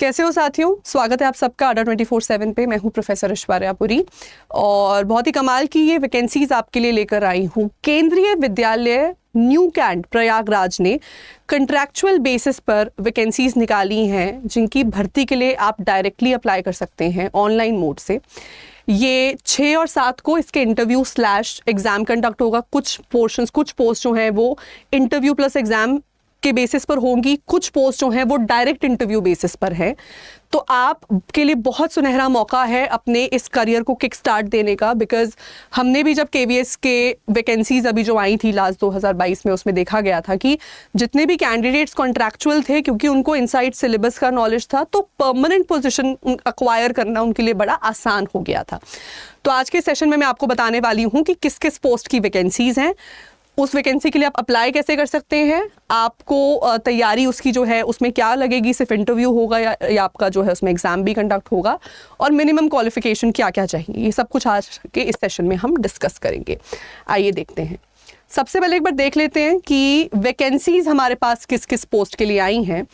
कैसे हो साथियों, स्वागत है आप सबका अड्डा 24/7 पे। मैं हूँ प्रोफेसर ऐश्वर्या पुरी और बहुत ही कमाल की ये वैकेंसीज आपके लिए लेकर आई हूँ। केंद्रीय विद्यालय न्यू कैंट प्रयागराज ने कंट्रैक्चुअल बेसिस पर वैकेंसीज निकाली हैं जिनकी भर्ती के लिए आप डायरेक्टली अप्लाई कर सकते हैं ऑनलाइन मोड से। ये 6 और 7 को इसके इंटरव्यू / एग्ज़ाम कंडक्ट होगा। कुछ पोस्ट जो हैं वो इंटरव्यू प्लस एग्ज़ाम के बेसिस पर होंगी, कुछ पोस्ट जो हैं वो डायरेक्ट इंटरव्यू बेसिस पर है। तो आप के लिए बहुत सुनहरा मौका है अपने इस करियर को किक स्टार्ट देने का, बिकॉज हमने भी जब केवीएस के वैकेंसीज अभी जो आई थी लास्ट 2022 में, उसमें देखा गया था कि जितने भी कैंडिडेट्स कॉन्ट्रैक्चुअल थे, क्योंकि उनको इनसाइड सिलेबस का नॉलेज था, तो परमानेंट पोजीशन अक्वायर करना उनके लिए बड़ा आसान हो गया था। तो आज के सेशन में मैं आपको बताने वाली हूँ कि किस किस पोस्ट की वैकेंसीज हैं, उस वैकेंसी के लिए आप अप्लाई कैसे कर सकते हैं, आपको तैयारी उसकी जो है उसमें क्या लगेगी, सिर्फ इंटरव्यू होगा या आपका जो है उसमें एग्जाम भी कंडक्ट होगा, और मिनिमम क्वालिफिकेशन क्या क्या चाहिए, ये सब कुछ आज के इस सेशन में हम डिस्कस करेंगे। आइए देखते हैं। सबसे पहले एक बार देख लेते हैं कि वैकेंसीज हमारे पास किस किस पोस्ट के लिए आई हैं।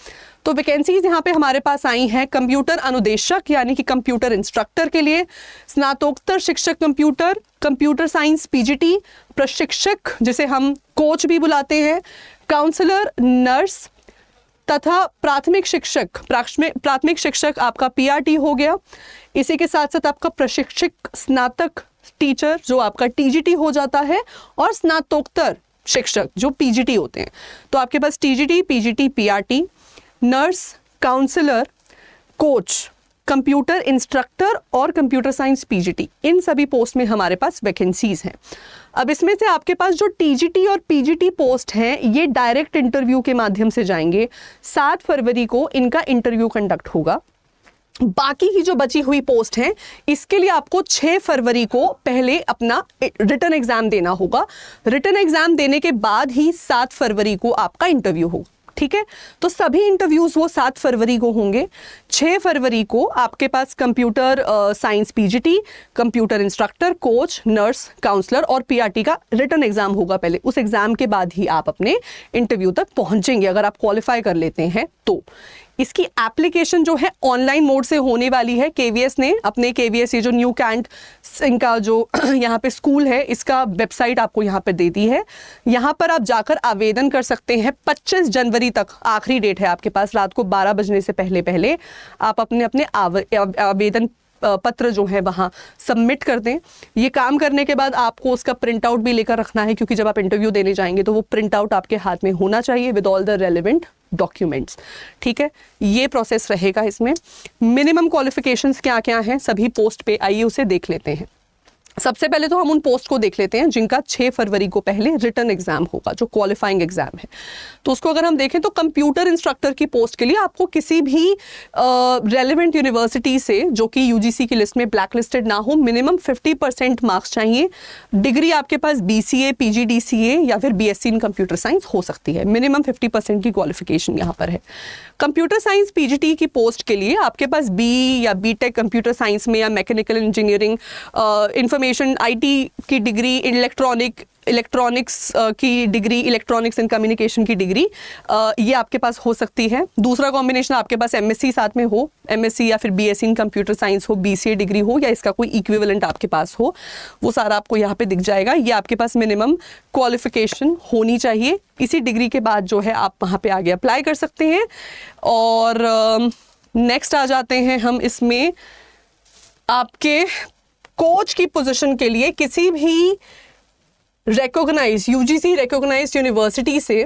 तो वैकेंसीज यहाँ पे हमारे पास आई हैं कंप्यूटर अनुदेशक यानी कि कंप्यूटर इंस्ट्रक्टर के लिए, स्नातकोत्तर शिक्षक कंप्यूटर, कंप्यूटर साइंस पीजीटी, प्रशिक्षक जिसे हम कोच भी बुलाते हैं, काउंसलर, नर्स तथा प्राथमिक शिक्षक आपका पीआरटी हो गया। इसी के साथ साथ आपका प्रशिक्षक स्नातक टीचर जो आपका टीजीटी हो जाता है, और स्नातकोत्तर शिक्षक जो पीजीटी होते हैं। तो आपके पास TGT, PGT, PRT, nurse, counsellor, coach, computer instructor और कंप्यूटर साइंस पीजीटी, इन सभी पोस्ट में हमारे पास वैकेंसीज हैं। अब इसमें से आपके पास जो टीजीटी और पीजीटी पोस्ट हैं ये डायरेक्ट इंटरव्यू के माध्यम से जाएंगे। 7 फरवरी को इनका इंटरव्यू कंडक्ट होगा। बाकी की जो बची हुई पोस्ट हैं इसके लिए आपको 6 फरवरी को पहले अपना रिटन एग्जाम देना होगा। रिटन एग्जाम देने के बाद ही 7 फरवरी को आपका इंटरव्यू होगा। ठीक है, तो सभी इंटरव्यूज वो 7 फरवरी को होंगे। 6 फरवरी को आपके पास computer science PGT, computer instructor, coach, nurse, counsellor और पीआरटी का रिटन एग्जाम होगा पहले। उस एग्जाम के बाद ही आप अपने इंटरव्यू तक पहुंचेंगे अगर आप क्वालिफाई कर लेते हैं तो। इसकी एप्लीकेशन जो है ऑनलाइन मोड से होने वाली है। केवीएस ने अपने केवीएस ये जो न्यू कैंट इनका जो यहाँ पे स्कूल है इसका वेबसाइट आपको यहाँ पे दे दी है। यहाँ पर आप जाकर आवेदन कर सकते हैं। 25 जनवरी तक आखिरी डेट है आपके पास। रात को 12 बजने से पहले पहले आप अपने आवेदन पत्र जो है वहाँ सबमिट कर दें। ये काम करने के बाद आपको उसका प्रिंट आउट भी लेकर रखना है, क्योंकि जब आप इंटरव्यू देने जाएंगे तो वो प्रिंट आउट आपके हाथ में होना चाहिए with all the relevant documents. ठीक है, ये प्रोसेस रहेगा। इसमें मिनिमम क्वालिफिकेशंस क्या क्या हैं सभी पोस्ट पे, आइए उसे देख लेते हैं। सबसे पहले तो हम उन पोस्ट को देख लेते हैं जिनका 6 फरवरी को पहले रिटन एग्जाम होगा, जो क्वालिफाइंग एग्जाम है। तो उसको अगर हम देखें तो कंप्यूटर इंस्ट्रक्टर की पोस्ट के लिए आपको किसी भी रेलेवेंट यूनिवर्सिटी से, जो कि यूजीसी की लिस्ट में ब्लैक लिस्टेड ना हो, मिनिमम 50% मार्क्स चाहिए। डिग्री आपके पास बीसीए, पीजीडीसीए या फिर बीएससी इन कंप्यूटर साइंस हो सकती है। मिनिमम 50% की क्वालिफिकेशन यहाँ पर है। कंप्यूटर साइंस पीजीटी की पोस्ट के लिए आपके पास बी या बीटेक कंप्यूटर साइंस में या मैकेनिकल इंजीनियरिंग, इंफॉर्मेशन आईटी की डिग्री, इलेक्ट्रॉनिक्स की डिग्री, इलेक्ट्रॉनिक्स एंड कम्युनिकेशन की डिग्री, ये आपके पास हो सकती है। दूसरा कॉम्बिनेशन आपके पास एमएससी साथ में हो, एमएससी या फिर बीएससी इन कंप्यूटर साइंस हो, बीसीए डिग्री हो या इसका कोई इक्विवेलेंट आपके पास हो, वो सारा आपको यहाँ पे दिख जाएगा। ये आपके पास मिनिमम क्वालिफिकेशन होनी चाहिए। इसी डिग्री के बाद जो है आप वहाँ पे आगे अप्लाई कर सकते हैं। और नेक्स्ट आ जाते हैं हम इसमें आपके कोच की पोजीशन के लिए किसी भी यूजीसी रिकॉग्नाइज्ड यूनिवर्सिटी से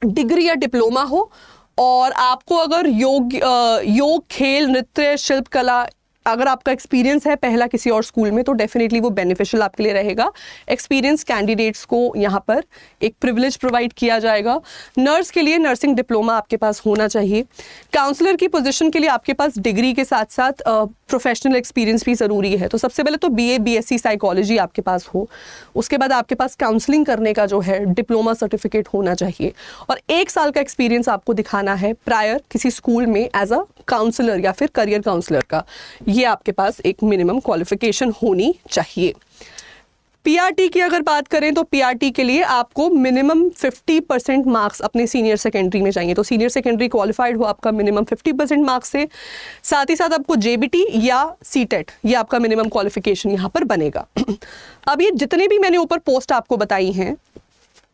डिग्री या डिप्लोमा हो, और आपको अगर योग, खेल, नृत्य, शिल्प कला, अगर आपका एक्सपीरियंस है पहला किसी और स्कूल में, तो डेफिनेटली वो बेनिफिशियल आपके लिए रहेगा। एक्सपीरियंस कैंडिडेट्स को यहाँ पर एक प्रिविलेज प्रोवाइड किया जाएगा। नर्स के लिए नर्सिंग डिप्लोमा आपके पास होना चाहिए। काउंसलर की पोजीशन के लिए आपके पास डिग्री के साथ साथ प्रोफेशनल एक्सपीरियंस भी ज़रूरी है। तो सबसे पहले तो बीए बीएससी साइकोलॉजी आपके पास हो, उसके बाद आपके पास काउंसलिंग करने का जो है डिप्लोमा सर्टिफिकेट होना चाहिए, और 1 साल का एक्सपीरियंस आपको दिखाना है प्रायर किसी स्कूल में एज अ काउंसलर या फिर करियर काउंसलर का। ये आपके पास एक मिनिमम क्वालिफिकेशन होनी चाहिए। पीआरटी की अगर बात करें तो पीआरटी के लिए आपको मिनिमम 50% मार्क्स अपने सीनियर सेकेंडरी में चाहिए। तो सीनियर सेकेंडरी क्वालिफाइड हो आपका मिनिमम 50% मार्क्स से, साथ ही साथ आपको जेबीटी या सीटेट ये आपका मिनिमम क्वालिफिकेशन यहाँ पर बनेगा। अब ये जितने भी मैंने ऊपर पोस्ट आपको बताई हैं,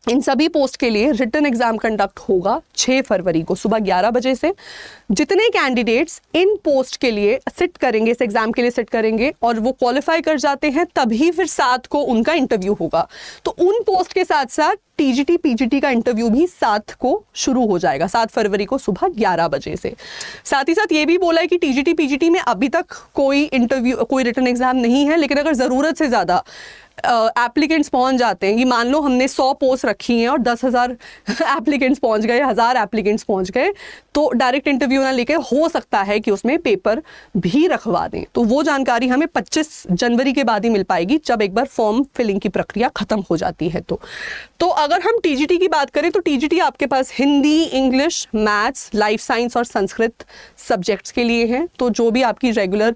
इन सभी पोस्ट के लिए रिटन एग्जाम कंडक्ट होगा 6 फरवरी को सुबह 11 बजे से। जितने कैंडिडेट्स इन पोस्ट के लिए सिट करेंगे, इस एग्जाम के लिए सिट करेंगे और वो क्वालिफाई कर जाते हैं, तभी फिर 7 को उनका इंटरव्यू होगा। तो उन पोस्ट के साथ साथ टीजीटी पीजीटी का इंटरव्यू भी 7 को शुरू हो जाएगा, 7 फरवरी को सुबह 11 बजे से। साथ ही साथ ये भी बोला है कि टीजीटी पीजीटी में अभी तक कोई इंटरव्यू, कोई रिटन एग्जाम नहीं है, लेकिन अगर ज़रूरत से ज़्यादा एप्लीकेंट्स पहुंच जाते हैं, कि मान लो हमने 100 पोस्ट रखी हैं और 10,000 एप्लीकेंट्स पहुंच गए, 1000 एप्लीकेंट्स पहुंच गए, तो डायरेक्ट इंटरव्यू ना लेके हो सकता है कि उसमें पेपर भी रखवा दें। तो वो जानकारी हमें 25 जनवरी के बाद ही मिल पाएगी, जब एक बार फॉर्म फिलिंग की प्रक्रिया खत्म हो जाती है। तो अगर हम टीजीटी की बात करें तो टीजीटी आपके पास Hindi, English, maths, life science और संस्कृत सब्जेक्ट्स के लिए हैं। तो जो भी आपकी रेगुलर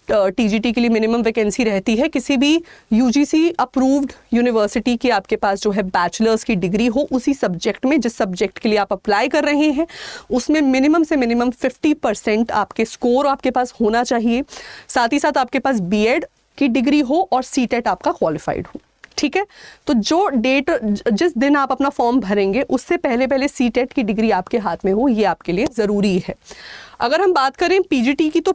टीजीटी के लिए मिनिमम वैकेंसी रहती है, किसी भी यूजीसी अप्रूव्ड यूनिवर्सिटी की आपके पास जो है बैचलर्स की डिग्री हो उसी सब्जेक्ट में, जिस सब्जेक्ट के लिए आप अप्लाई कर रहे हैं उसमें मिनिमम से मिनिमम 50% आपके स्कोर आपके पास होना चाहिए। साथ ही साथ आपके पास बीएड की डिग्री हो और सीटेट आपका क्वालिफाइड हो। ठीक है, तो जो डेट, जिस दिन आप अपना फॉर्म भरेंगे उससे पहले सीटेट की डिग्री आपके हाथ में हो, ये आपके लिए ज़रूरी है। अगर हम बात करें पीजीटी की तो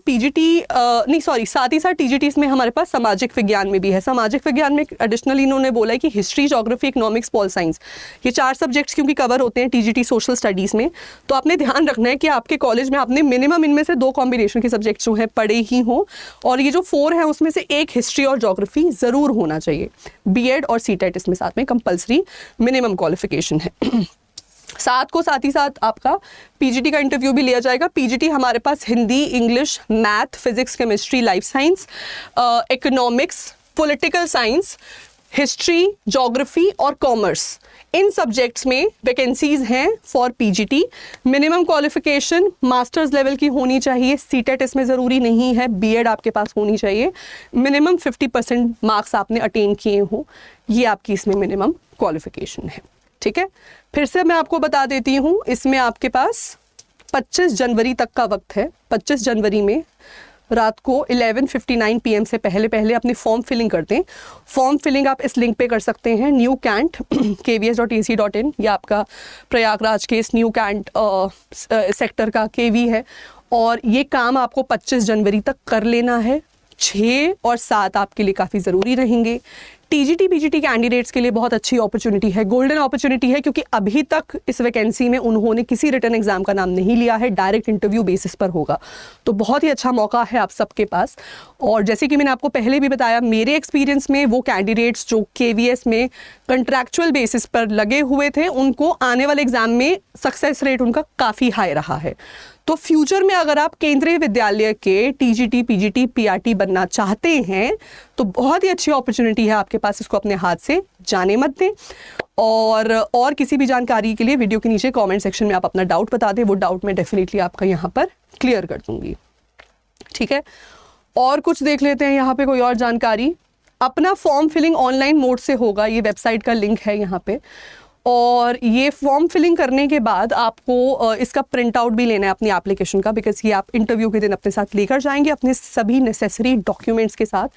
साथ ही साथ टीजीटी में हमारे पास सामाजिक विज्ञान में भी है। सामाजिक विज्ञान में एडिशनली इन्होंने बोला है कि history, geography, economics, pol science, ये 4 सब्जेक्ट्स क्योंकि कवर होते हैं टीजीटी सोशल स्टडीज़ में, तो आपने ध्यान रखना है कि आपके कॉलेज में आपने मिनिमम इनमें से 2 कॉम्बिनेशन के सब्जेक्ट्स जो हैं पढ़े ही हों, और ये जो 4 हैं उसमें से एक हिस्ट्री और ज्योग्राफी ज़रूर होना चाहिए। बीएड और सीटेट इसमें साथ में कंपल्सरी मिनिमम क्वालिफिकेशन है। साथ ही साथ आपका पीजीटी का इंटरव्यू भी लिया जाएगा। पीजीटी हमारे पास Hindi, English, math, physics, chemistry, life science, economics, political science, history, geography और कॉमर्स, इन सब्जेक्ट्स में वैकेंसीज हैं for PGT. Minimum qualification masters level की होनी चाहिए, सीटेट इसमें ज़रूरी नहीं है, बीएड आपके पास होनी चाहिए, मिनिमम 50% मार्क्स आपने अटेन किए हों, ये आपकी इसमें मिनिमम क्वालिफिकेशन है। ठीक है, फिर से मैं आपको बता देती हूँ, इसमें आपके पास 25 जनवरी तक का वक्त है। 25 जनवरी में रात को 11:59 PM से पहले अपनी फॉर्म फिलिंग कर दें। फॉर्म फिलिंग आप इस लिंक पे कर सकते हैं, newcant.kvs.ac.in, या आपका प्रयागराज के इस न्यू कैंट सेक्टर का केवी है, और ये काम आपको 25 जनवरी तक कर लेना है। 6 और 7 आपके लिए काफ़ी ज़रूरी रहेंगे। टीजीटी पीजीटी कैंडिडेट्स के लिए बहुत अच्छी अपॉर्चुनिटी है, गोल्डन अपॉर्चुनिटी है, क्योंकि अभी तक इस वैकेंसी में उन्होंने किसी रिटन एग्जाम का नाम नहीं लिया है, डायरेक्ट इंटरव्यू बेसिस पर होगा। तो बहुत ही अच्छा मौका है आप सबके पास। और जैसे कि मैंने आपको पहले भी बताया, मेरे एक्सपीरियंस में वो कैंडिडेट्स जो केवीएस में कंट्रैक्चुअल बेसिस पर लगे हुए थे, उनको आने वाले एग्जाम में सक्सेस रेट उनका काफ़ी हाई रहा है। तो फ्यूचर में अगर आप केंद्रीय विद्यालय के टीजीटी पीजीटी पीआरटी बनना चाहते हैं तो बहुत ही अच्छी अपॉर्चुनिटी है आपके पास, इसको अपने हाथ से जाने मत दें। और किसी भी जानकारी के लिए वीडियो के नीचे कमेंट सेक्शन में आप अपना डाउट बता दें, वो डाउट मैं डेफिनेटली आपका यहाँ पर क्लियर कर दूंगी। ठीक है, और कुछ देख लेते हैं यहाँ पे कोई और जानकारी। अपना फॉर्म फिलिंग ऑनलाइन मोड से होगा, ये वेबसाइट का लिंक है यहाँ पे, और ये फॉर्म फिलिंग करने के बाद आपको इसका प्रिंट आउट भी लेना है अपनी एप्लीकेशन का, बिकॉज ये आप इंटरव्यू के दिन अपने साथ लेकर जाएंगे अपने सभी नेसेसरी डॉक्यूमेंट्स के साथ।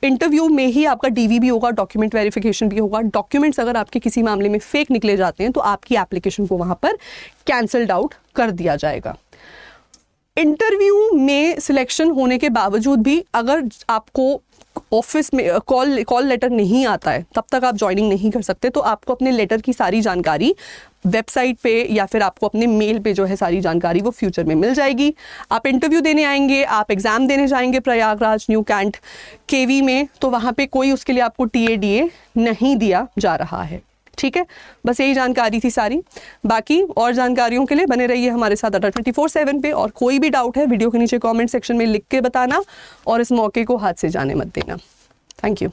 इंटरव्यू में ही आपका डीवी भी होगा, डॉक्यूमेंट वेरिफिकेशन भी होगा। डॉक्यूमेंट्स अगर आपके किसी मामले में फेक निकले जाते हैं तो आपकी एप्लीकेशन को वहाँ पर कैंसल्ड आउट कर दिया जाएगा। इंटरव्यू में सिलेक्शन होने के बावजूद भी अगर आपको ऑफिस में कॉल लेटर नहीं आता है, तब तक आप ज्वाइनिंग नहीं कर सकते। तो आपको अपने लेटर की सारी जानकारी वेबसाइट पे या फिर आपको अपने मेल पे जो है सारी जानकारी वो फ्यूचर में मिल जाएगी। आप इंटरव्यू देने आएंगे, आप एग्ज़ाम देने जाएंगे प्रयागराज न्यू कैंट केवी में, तो वहाँ पे कोई उसके लिए आपको टीएडीए नहीं दिया जा रहा है। ठीक है, बस यही जानकारी थी सारी। बाकी और जानकारियों के लिए बने रहिए हमारे साथ अड्डा 24/7 पे, और कोई भी डाउट है वीडियो के नीचे कमेंट सेक्शन में लिख के बताना, और इस मौके को हाथ से जाने मत देना। Thank you.